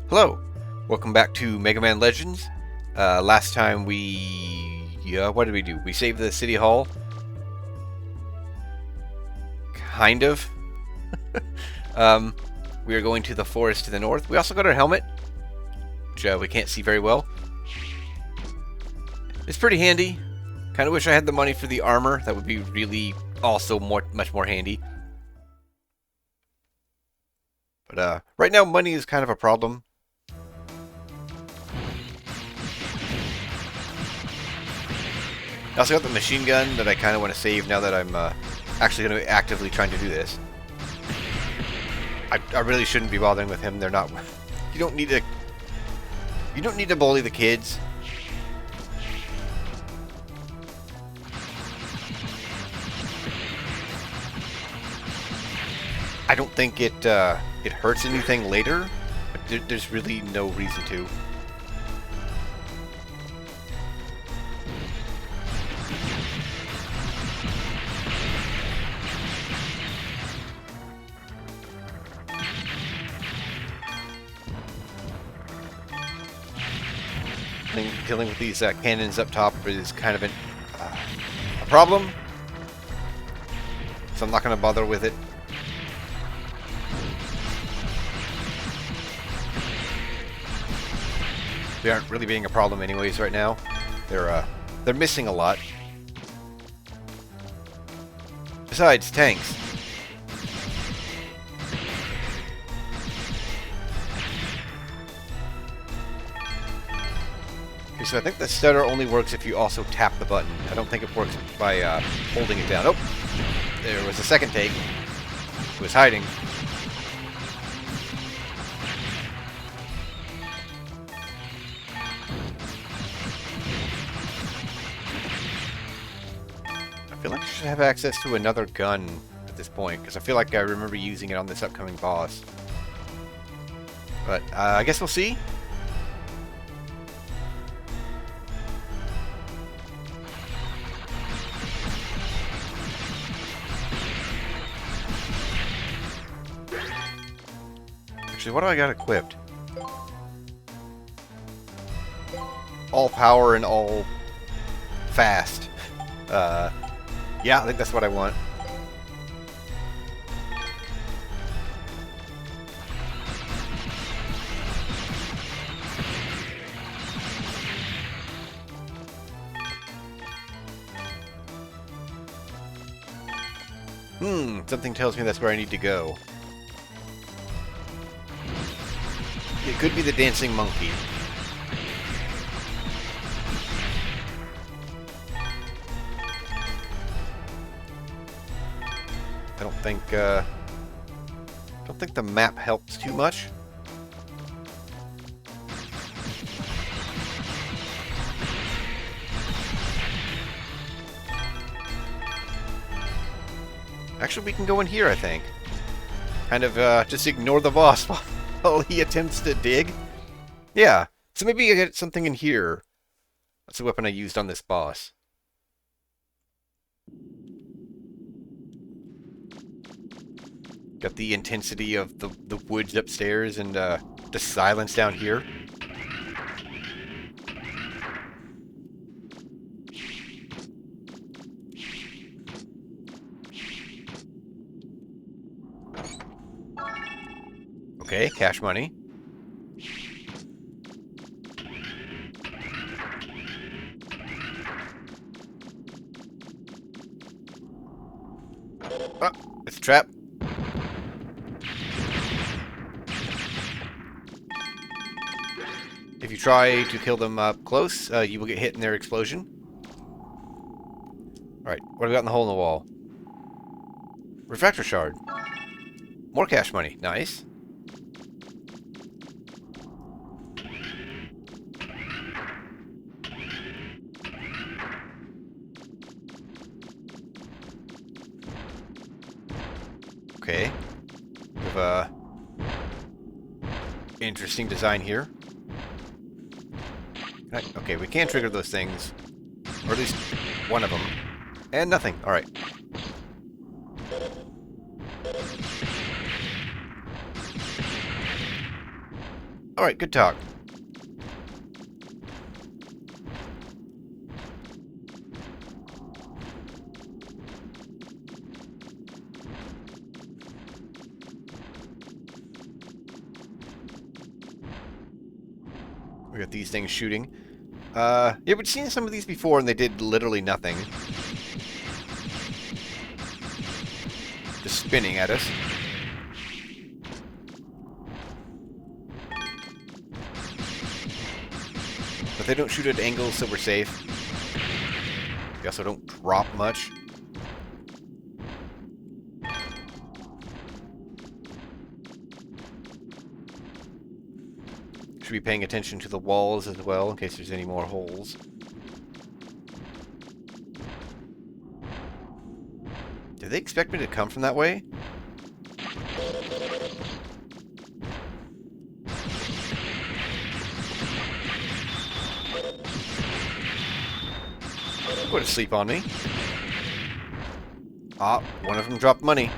Hello, welcome back to Mega Man Legends. Last time what did we do? We saved the city hall, kind of. um, we are going to the forest to the north. We also got our helmet, which we can't see very well. It's pretty handy. Kind of wish I had the money for the armor. That would be really also much more handy. But right now, money is kind of a problem. I also got the machine gun that I kind of want to save now that I'm actually going to be actively trying to do this. I really shouldn't be bothering with him. They're not. You don't need to. You don't need to bully the kids. I don't think it hurts anything later, but there's really no reason to. Dealing with these cannons up top is kind of a problem, so I'm not going to bother with it. They aren't really being a problem anyways right now. They're missing a lot. Besides, tanks. Okay, so I think the stutter only works if you also tap the button. I don't think it works by holding it down. Oh! There was a second take. It was hiding. I feel like I should have access to another gun at this point, because I feel like I remember using it on this upcoming boss. But I guess we'll see. Actually, what do I got equipped? All power and all fast. Yeah, I think that's what I want. Something tells me that's where I need to go. It could be the dancing monkey. I don't think the map helps too much. Actually, we can go in here, I think. Kind of just ignore the boss while he attempts to dig. Yeah, so maybe I get something in here. That's the weapon I used on this boss. Got the intensity of the woods upstairs and the silence down here. Okay, cash money. Oh, it's a trap. If you try to kill them up close, you will get hit in their explosion. Alright, what have we got in the hole in the wall? Refractor shard. More cash money. Nice. Okay. We have a interesting design here. Okay, we can trigger those things. Or at least one of them. And nothing. Alright. Alright, good talk. We got these things shooting. Yeah, we've seen some of these before and they did literally nothing. Just spinning at us. But they don't shoot at angles, so we're safe. They also don't drop much. Should be paying attention to the walls as well, in case there's any more holes. Did they expect me to come from that way? Go to sleep on me. Ah, one of them dropped money.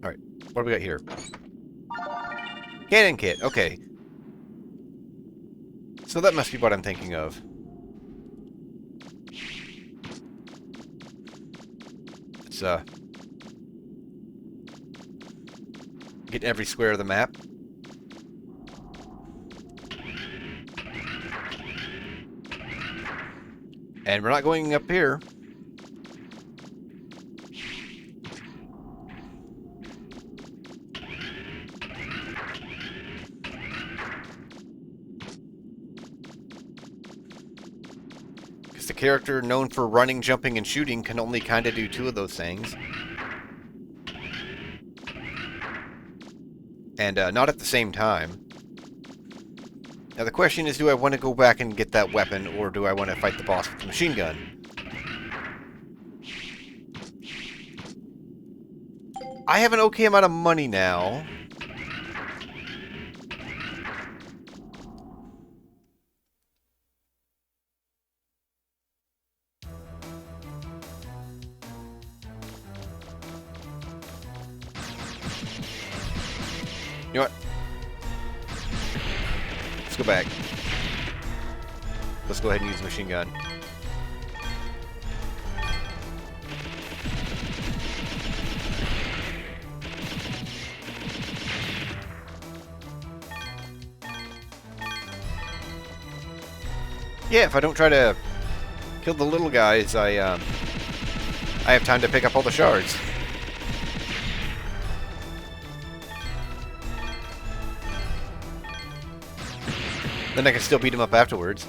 Alright, what do we got here? Cannon kit, okay. So that must be what I'm thinking of. Let's, get every square of the map. And we're not going up here. Because the character known for running, jumping, and shooting can only kind of do two of those things. And not at the same time. Now the question is, do I want to go back and get that weapon, or do I want to fight the boss with the machine gun? I have an okay amount of money now. You know what? Let's go back. Let's go ahead and use the machine gun. Yeah, if I don't try to kill the little guys, I have time to pick up all the shards. Then I can still beat him up afterwards.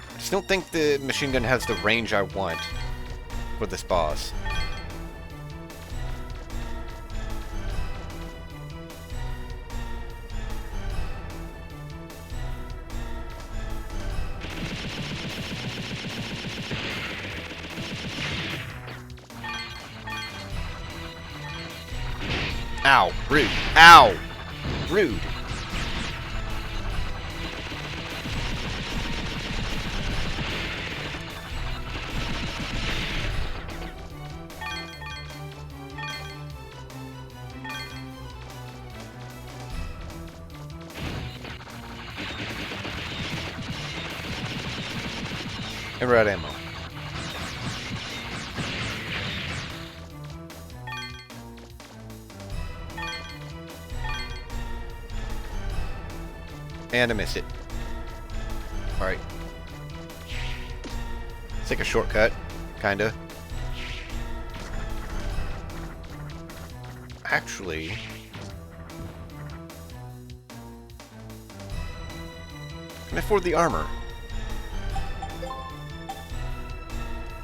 I just don't think the machine gun has the range I want for this boss. Ow, rude. Ow! Rude. And we're out of ammo. And I missed it. Alright. It's like a shortcut, kinda. Actually... can I afford the armor?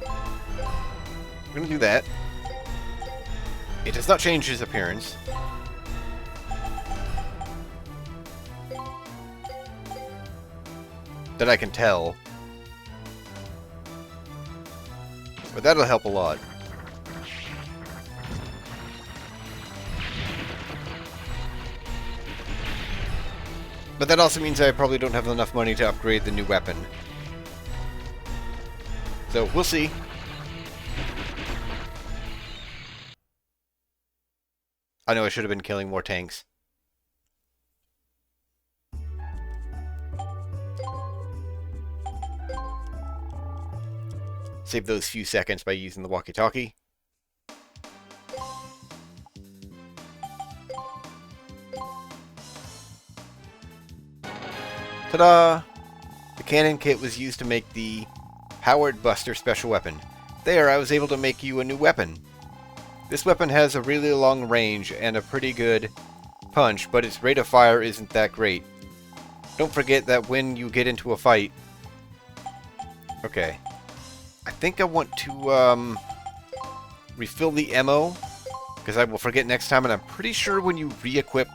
I'm gonna do that. It does not change his appearance. That I can tell. But that'll help a lot. But that also means I probably don't have enough money to upgrade the new weapon. So, we'll see. I know I should have been killing more tanks. Save those few seconds by using the walkie-talkie. Ta-da! The cannon kit was used to make the Powered Buster special weapon. There, I was able to make you a new weapon. This weapon has a really long range and a pretty good punch, but its rate of fire isn't that great. Don't forget that when you get into a fight... Okay. I think I want to, refill the ammo, because I will forget next time, and I'm pretty sure when you re-equip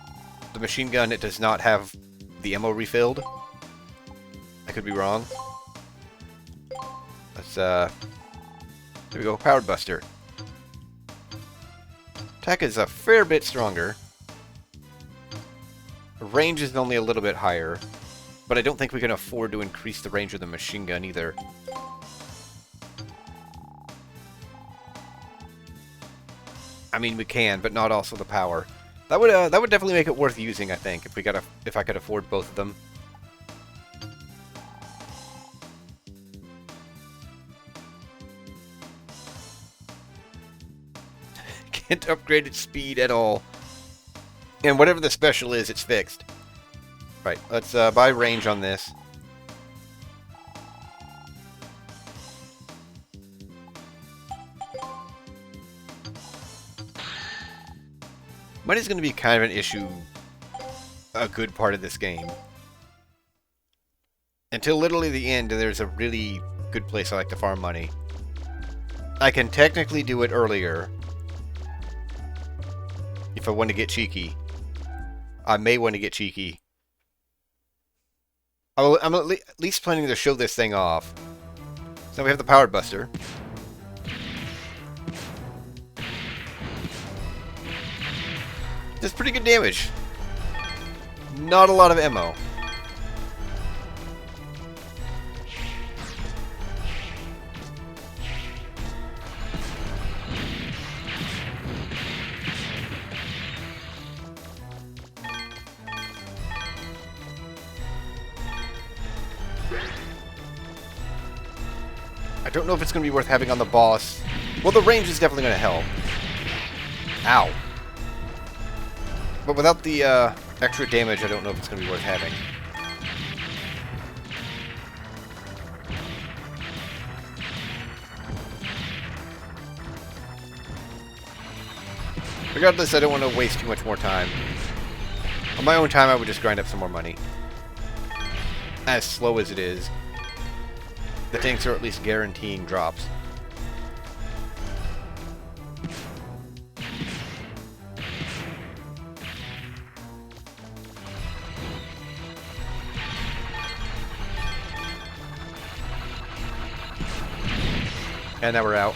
the machine gun, it does not have the ammo refilled. I could be wrong. Let's, there we go, Powered Buster. Attack is a fair bit stronger. Range is only a little bit higher, but I don't think we can afford to increase the range of the machine gun either. I mean, we can, but not also the power. That would definitely make it worth using, I think, if I could afford both of them. Can't upgrade its speed at all. And whatever the special is, it's fixed. Right, let's buy range on this. Money's going to be kind of an issue a good part of this game. Until literally the end, there's a really good place I like to farm money. I can technically do it earlier if I want to get cheeky. I may want to get cheeky. I'm at least planning to show this thing off. So we have the Powered Buster. Does pretty good damage. Not a lot of ammo. I don't know if it's going to be worth having on the boss. Well, the range is definitely going to help. Ow. But without the extra damage, I don't know if it's going to be worth having. Regardless, I don't want to waste too much more time. On my own time, I would just grind up some more money. As slow as it is, the tanks are at least guaranteeing drops. And now we're out.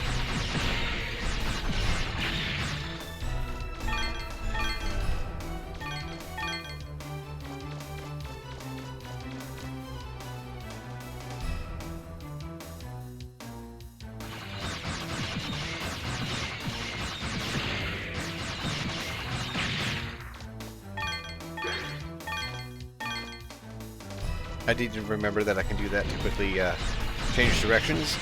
I didn't remember that I can do that to quickly change directions.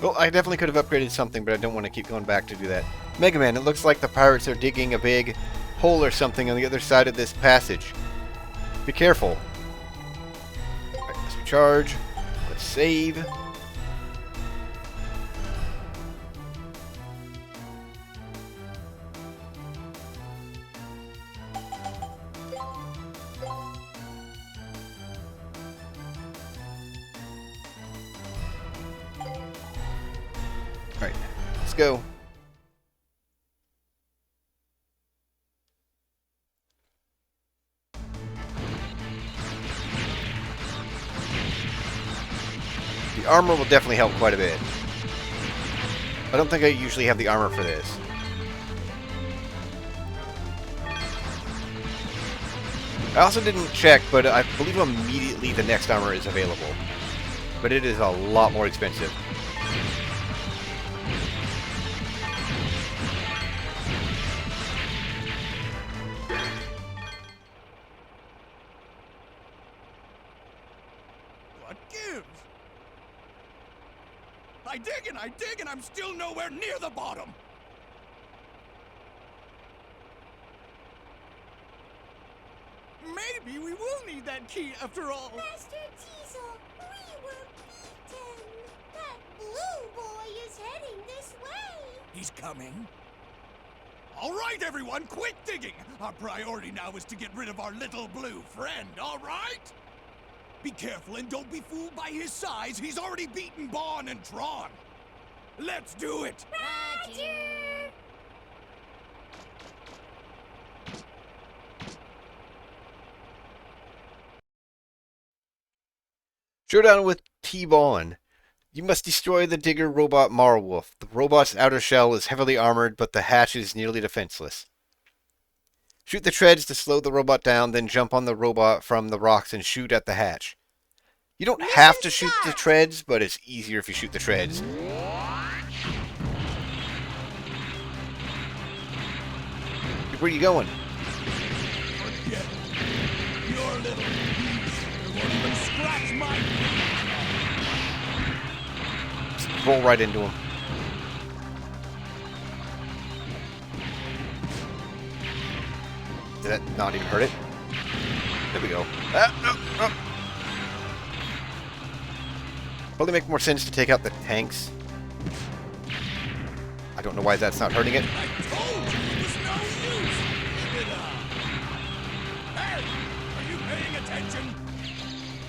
Well, I definitely could have upgraded something, but I don't want to keep going back to do that. Mega Man, it looks like the pirates are digging a big hole or something on the other side of this passage. Be careful. Alright, let's recharge. Let's save. Alright, let's go. The armor will definitely help quite a bit. I don't think I usually have the armor for this. I also didn't check, but I believe immediately the next armor is available. But it is a lot more expensive. What gives? I dig, and I'm still nowhere near the bottom! Maybe we will need that key after all! Master Teasel, we were beaten! That blue boy is heading this way! He's coming. All right, everyone, quit digging! Our priority now is to get rid of our little blue friend, all right? Be careful and don't be fooled by his size. He's already beaten Bon and Tron. Let's do it! Roger! Showdown with T-Bon. You must destroy the digger robot Marwolf. The robot's outer shell is heavily armored, but the hatch is nearly defenseless. Shoot the treads to slow the robot down, then jump on the robot from the rocks and shoot at the hatch. You don't have to shoot the treads, but it's easier if you shoot the treads. Where are you going? Forget it. Your little piece. It won't even scratch my... Just roll right into him. Did that not even hurt it? There we go. No. Probably make more sense to take out the tanks. I don't know why that's not hurting it. I told you it was no use! Keep it up! Hey! Are you paying attention?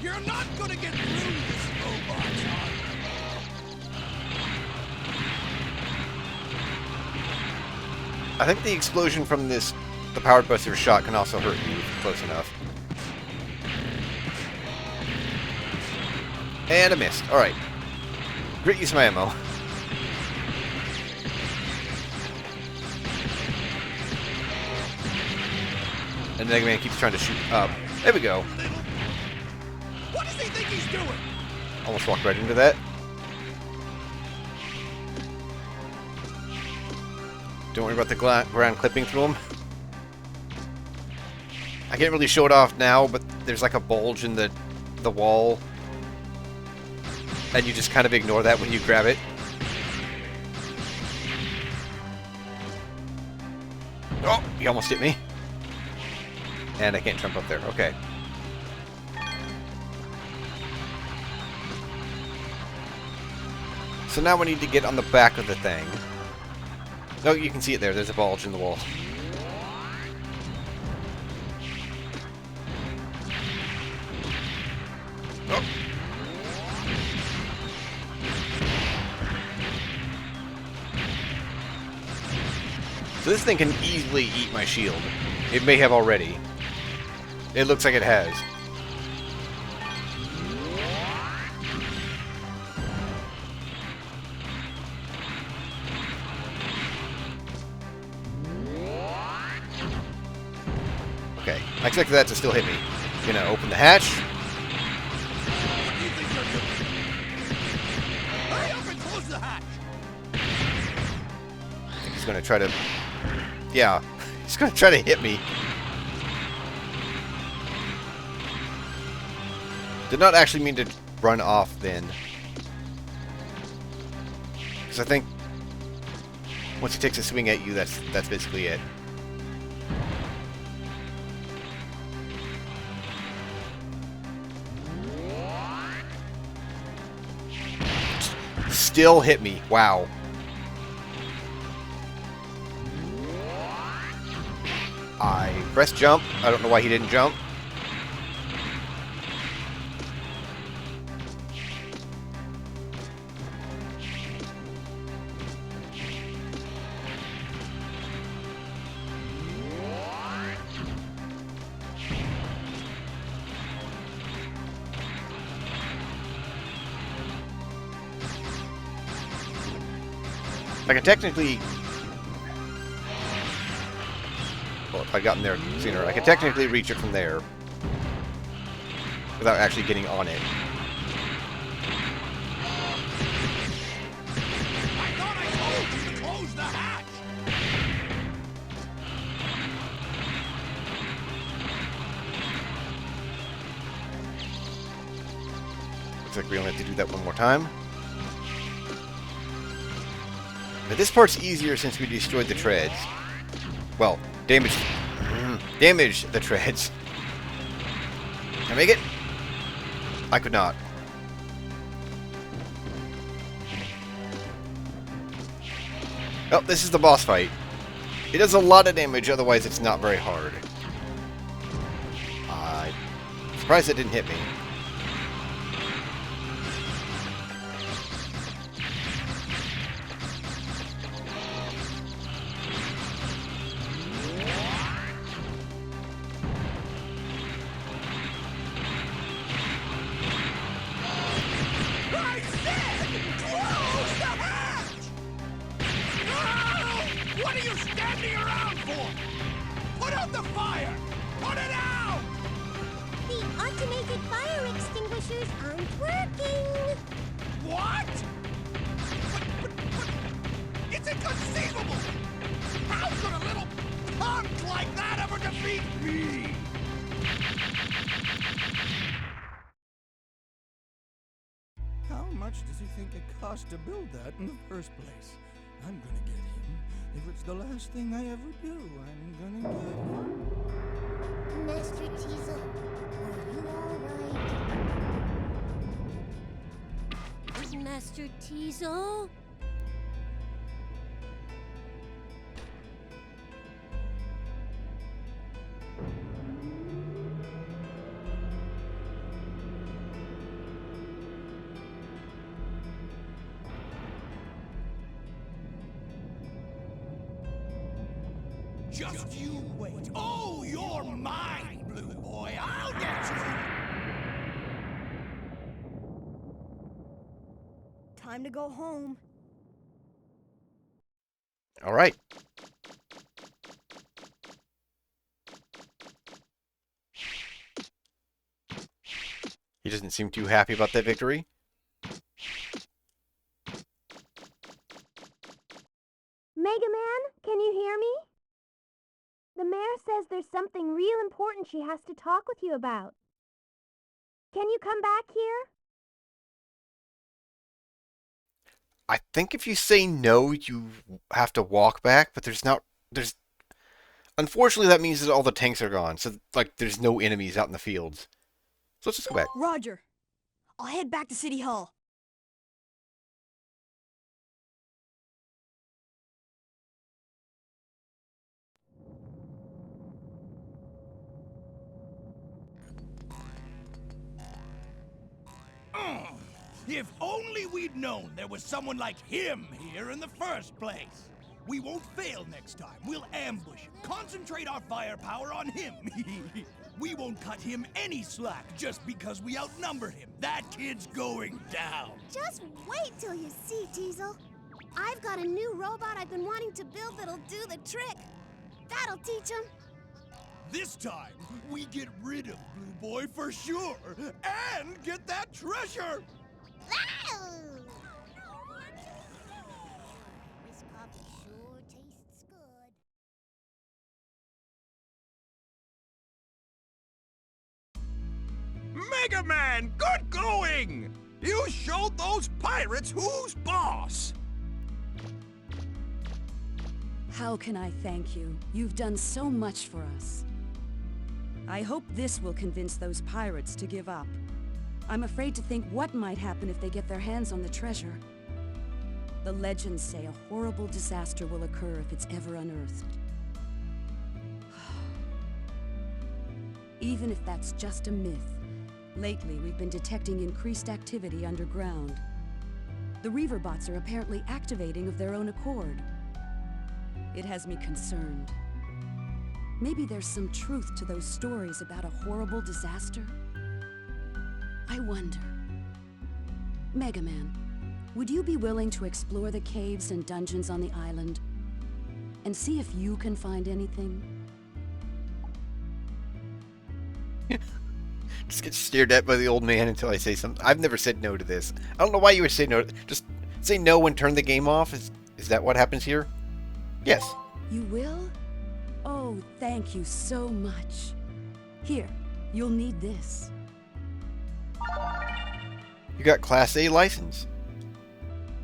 You're not gonna get through this robot, son! I think the explosion from the powered buster shot can also hurt you close enough. And a miss. Alright. Great use of my ammo. And the Mega Man keeps trying to shoot up. There we go. What does he think he's doing? Almost walked right into that. Don't worry about the ground clipping through him. I can't really show it off now, but there's like a bulge in the wall. And you just kind of ignore that when you grab it. Oh, he almost hit me. And I can't jump up there. Okay. So now we need to get on the back of the thing. No, you can see it there. There's a bulge in the wall. Oh. So this thing can easily eat my shield. It may have already. It looks like it has. Okay, I expected that to still hit me. Gonna open the hatch. What do you think you're doing? Hurry up and close the hatch! I think he's gonna try to... Yeah, he's gonna try to hit me. Did not actually mean to run off then. Because I think once he takes a swing at you, that's basically it. Still hit me. Wow. I pressed jump. I don't know why he didn't jump. I can technically... Well, if I'd gotten there sooner, I could technically reach it from there. Without actually getting on it. I thought I told you to close the hatch! Looks like we only have to do that one more time. Now this part's easier since we destroyed the treads. Well, damage the treads. Can I make it? I could not. Oh, this is the boss fight. It does a lot of damage, otherwise it's not very hard. I'm surprised it didn't hit me. I said, close the hatch! Ah! What are you standing around for? Put out the fire! Put it out! The automated fire extinguishers aren't working. What? But, it's inconceivable! How could a little punk like that ever defeat me? How much does he think it cost to build that in the first place? I'm gonna get him. If it's the last thing I ever do, I'm gonna get him. Master Teasel, are you alright? Master Teasel? Just you wait. Oh, you're mine, Blue Boy. I'll get you. Time to go home. All right. He doesn't seem too happy about that victory. Mega Man, can you hear me? The mayor says there's something real important she has to talk with you about. Can you come back here? I think if you say no, you have to walk back, but there's... Unfortunately, that means that all the tanks are gone, so, like, there's no enemies out in the fields. So let's just go back. Roger. I'll head back to City Hall. If only we'd known there was someone like him here in the first place. We won't fail next time. We'll ambush him, concentrate our firepower on him. We won't cut him any slack just because we outnumber him. That kid's going down. Just wait till you see, Teasel. I've got a new robot I've been wanting to build that'll do the trick. That'll teach him. This time, we get rid of Blue Boy for sure, and get that treasure! This coffee sure tastes good. Mega Man, good going! You showed those pirates who's boss! How can I thank you? You've done so much for us. I hope this will convince those pirates to give up. I'm afraid to think what might happen if they get their hands on the treasure. The legends say a horrible disaster will occur if it's ever unearthed. Even if that's just a myth, lately we've been detecting increased activity underground. The Reaver bots are apparently activating of their own accord. It has me concerned. Maybe there's some truth to those stories about a horrible disaster? I wonder. Mega Man, would you be willing to explore the caves and dungeons on the island? And see if you can find anything? Just get stared at by the old man until I say something. I've never said no to this. I don't know why you would say no. Just say no and turn the game off. Is that what happens here? Yes. You will? Oh, thank you so much. Here, you'll need this. You got Class A license.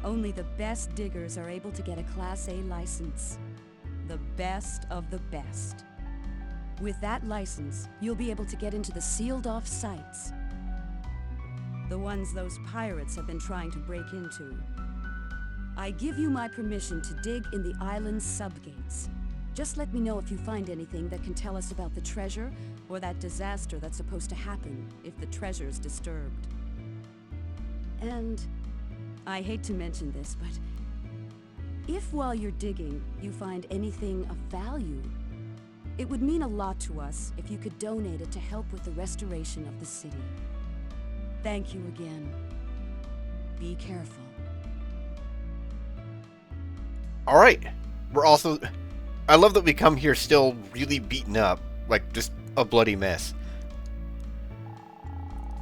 Only the best diggers are able to get a Class A license. The best of the best. With that license, you'll be able to get into the sealed-off sites. The ones those pirates have been trying to break into. I give you my permission to dig in the island's subgates. Just let me know if you find anything that can tell us about the treasure or that disaster that's supposed to happen if the treasure's disturbed. And I hate to mention this, but if while you're digging you find anything of value, it would mean a lot to us if you could donate it to help with the restoration of the city. Thank you again. Be careful. All right. We're also... I love that we come here still really beaten up. Like, just a bloody mess.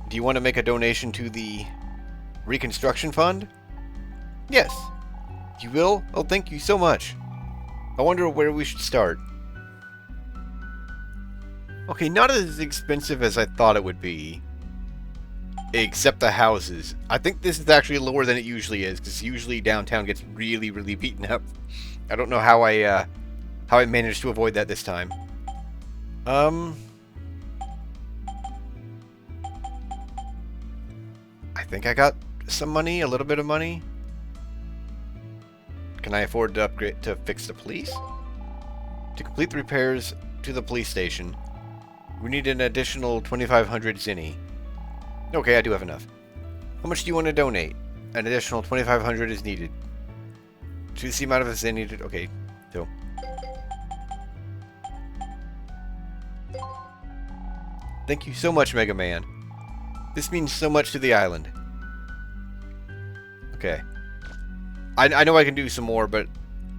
Do you want to make a donation to the Reconstruction Fund? Yes. You will? Oh, thank you so much. I wonder where we should start. Okay, not as expensive as I thought it would be. Except the houses. I think this is actually lower than it usually is, because usually downtown gets really, really beaten up. I don't know how I managed to avoid that this time. I think I got some money, a little bit of money. Can I afford to upgrade to fix the police? To complete the repairs to the police station, we need an additional 2,500 zinni. Okay, I do have enough. How much do you want to donate? An additional 2,500 is needed. Choose the amount of zinni needed. Okay, so. Thank you so much, Mega Man. This means so much to the island. Okay. I know I can do some more, but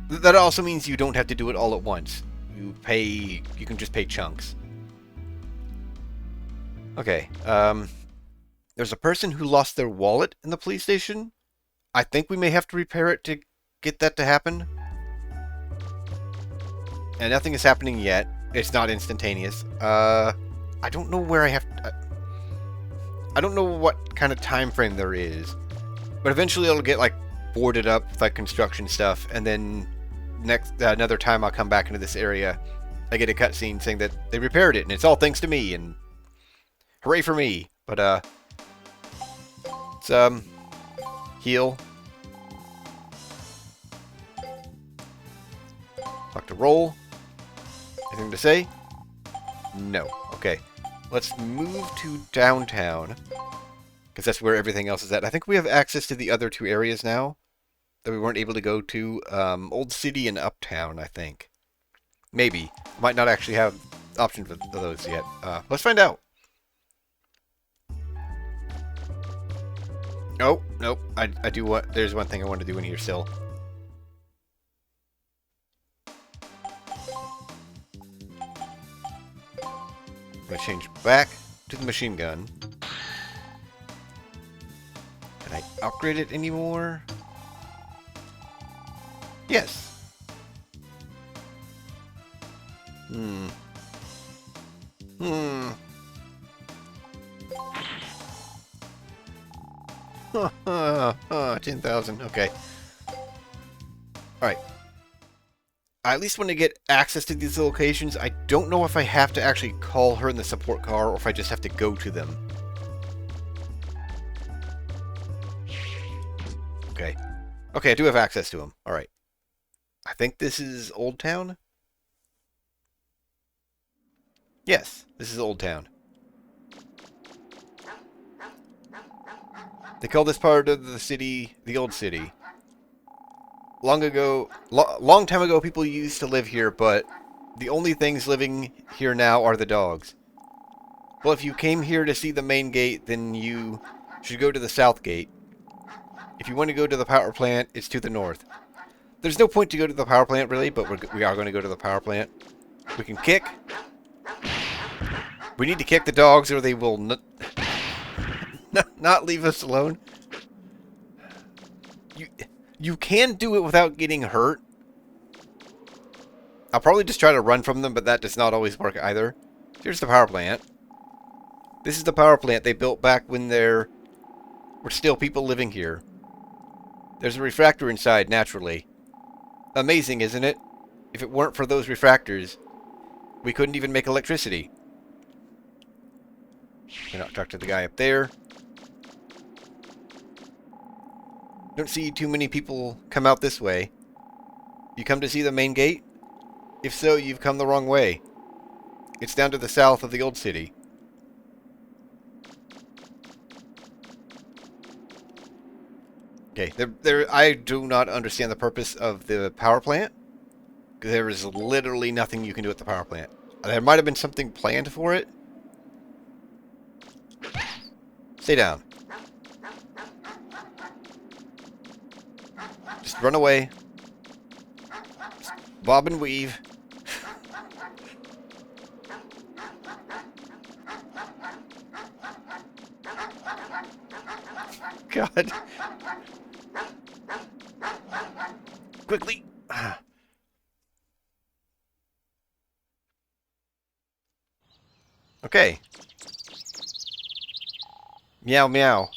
that also means you don't have to do it all at once. You can just pay chunks. Okay, there's a person who lost their wallet in the police station. I think we may have to repair it to get that to happen. And nothing is happening yet. It's not instantaneous. I don't know where I have to... I don't know what kind of time frame there is. But eventually it'll get, like, boarded up with, like, construction stuff. And then another time I'll come back into this area, I get a cutscene saying that they repaired it. And it's all thanks to me. And hooray for me. But, let's, heal. Talk to Roll. Anything to say? No. Okay. Let's move to downtown. Because that's where everything else is at. I think we have access to the other two areas now that we weren't able to go to. Old City and Uptown, I think. Maybe. Might not actually have options for those yet. Let's find out. Oh, nope. I do want... There's one thing I want to do in here still. I'm going to change back to the machine gun. Can I upgrade it anymore? Yes. Hmm. 10,000. Okay. Alright. I at least want to get access to these locations. I don't know if I have to actually call her in the support car or if I just have to go to them. Okay. Okay, I do have access to them. Alright. I think this is Old Town? Yes, this is Old Town. They call this part of the city the Old City. Long time ago, people used to live here, but the only things living here now are the dogs. Well, if you came here to see the main gate, then you should go to the south gate. If you want to go to the power plant, it's to the north. There's no point to go to the power plant, really, but we are going to go to the power plant. We can kick. We need to kick the dogs or they will not leave us alone. You can do it without getting hurt. I'll probably just try to run from them, but that does not always work either. Here's the power plant. This is the power plant they built back when there were still people living here. There's a refractor inside, naturally. Amazing, isn't it? If it weren't for those refractors, we couldn't even make electricity. I'm gonna talk to the guy up there. Don't see too many people come out this way. You come to see the main gate? If so, you've come the wrong way. It's down to the south of the old city. Okay, I do not understand the purpose of the power plant. There is literally nothing you can do at the power plant. There might have been something planned for it. Stay down. Just run away. Just bob and weave. God. Quickly. Okay. Meow meow.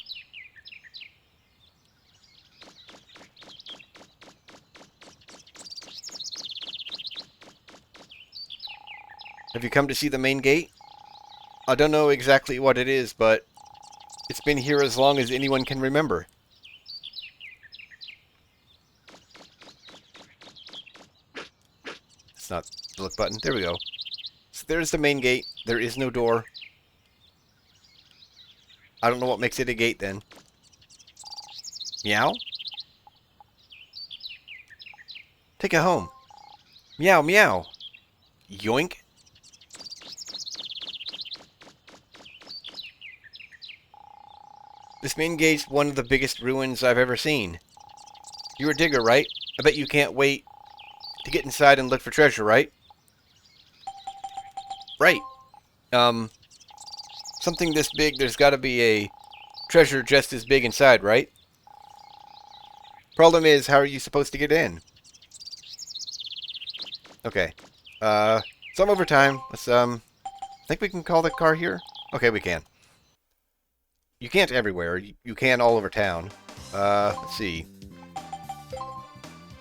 Have you come to see the main gate? I don't know exactly what it is, but it's been here as long as anyone can remember. It's not the look button. There we go. So there's the main gate. There is no door. I don't know what makes it a gate then. Meow? Take it home. Meow, meow. Yoink. This main gate's one of the biggest ruins I've ever seen. You're a digger, right? I bet you can't wait to get inside and look for treasure, right? Right. Something this big, there's got to be a treasure just as big inside, right? Problem is, how are you supposed to get in? Okay. So I'm over time. Let's, think we can call the car here? Okay, we can. You can't everywhere. You can all over town. Let's see.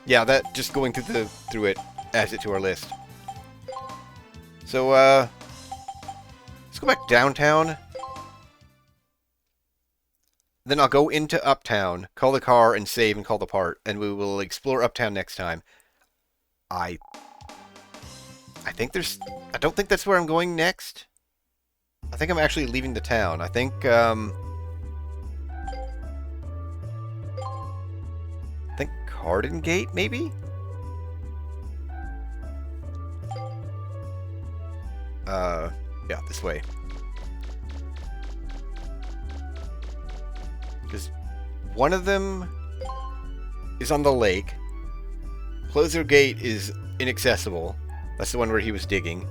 Yeah, that just going through it adds it to our list. So, let's go back downtown. Then I'll go into Uptown, call the car, and save and call the part, and we will explore Uptown next time. I don't think that's where I'm going next. I think I'm actually leaving the town. I think Garden Gate, maybe? Yeah, this way. Because one of them is on the lake. Closer Gate is inaccessible. That's the one where he was digging.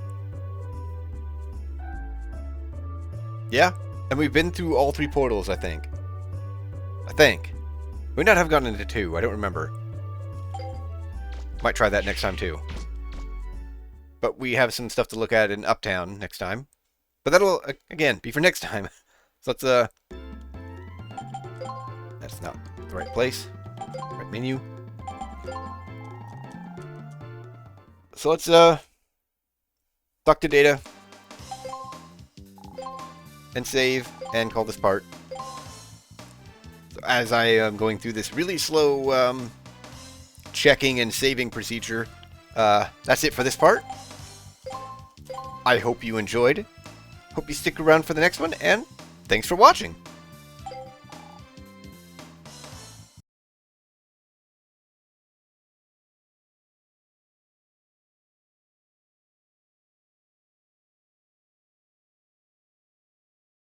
Yeah, and we've been through all 3 portals, I think. We might not have gone into 2, I don't remember. Might try that next time too. But we have some stuff to look at in Uptown next time. But that'll, again, be for next time. So let's, that's not the right place. Right menu. So let's, talk to data. And save, and call this part. So as I am going through this really slow, checking and saving procedure, that's it for this part. I hope you enjoyed. Hope you stick around for the next one, and thanks for watching.